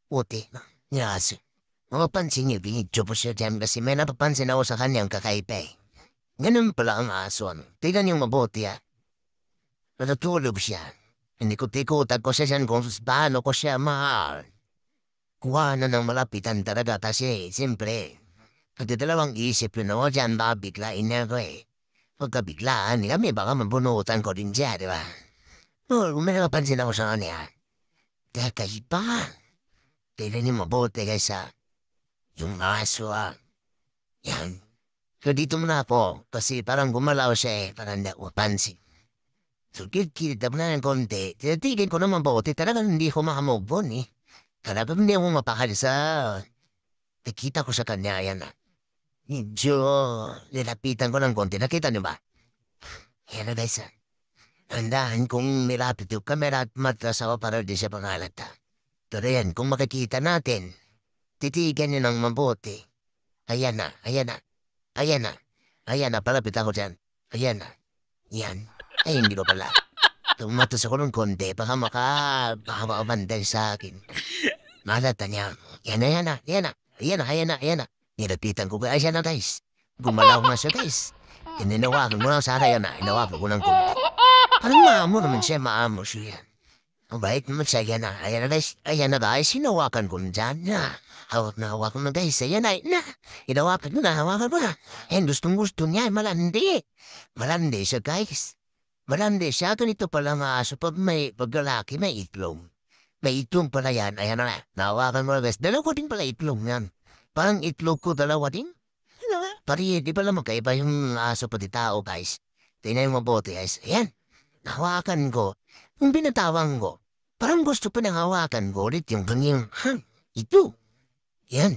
puti. Yes. Mapapansin niyo, binidyo po siya dyan kasi may napapansin ako sa kanyang kakaiba eh. Ganun pala ang aso. Tignan niyo mabuti ah. Natutulog siya. Inikot-ikutan ko siya dyan kung paano ko siya mahal. Kuha na ng malapitan talaga kasi siyempre. Pagdadalawang isip yun ako dyan baka biglain na ako eh. Pagkabiglaan kami baka mabunutan ko din siya, di ba? Oh, may napapansin ako sa kanya. Kakaiba. Tignan niyo mabuti guys ah. Yung aso ah. Yan. So dito muna ako kasi parang gumalaw siya eh. Parang hindi ako mapansin. So kilit-kilit na ng konti. Tinatigil ko naman mabuti. Talagang hindi ko makamove on eh. Talagang hindi ako mapakali sa nakita ko sa kanya. Yan ah. Medyo nilapitan ko ng konti. Nakita niyo ba? Yan na guys ah. Handaan kung nilapit yung kamera at matras ako para di siya pangalata. Pero yan, kung makikita natin, titigan niyo ng mabuti. Ayan na, ayan na, ayan na, ayan na, palapit ako dyan. Ayan na, yan. Ay, hindi ko pala. Tumatos ako ng konti, baka makabanday sa akin. Malata niya, yan na, yan na, yan na, ayan na, ayan na, ayan na. Nilapitan ko, ayan na guys. Gumalaw na siya guys. Ininawakan ko na sana yan na, inawakan ko ng konti. Parang maamo naman siya, maamo siya. Ang bait naman siya, yan na. Ayan na guys, hinawakan ko na dyan na. Hawak na hawak ko na guys, ayan na. Hinawakan ko na, hawakan ko na. And gustong gusto niya, malandi. Malandi siya guys. Malandi siya, ganito pala nga aso. Pag lalaki, may itlog. May itlog pala yan, ayan na. Nahawakan mo na guys, dalawa din pala itlog yan. Parang itlog ko dalawa din. Ano nga? Pari, di pala magkaiba yung aso pati tao guys. Tingnan mo mabuti guys, ayan. Nahawakan ko. Yung binatawan ko, parang gusto pa nang hawakan ko ulit yung kanyang, ito. Yan.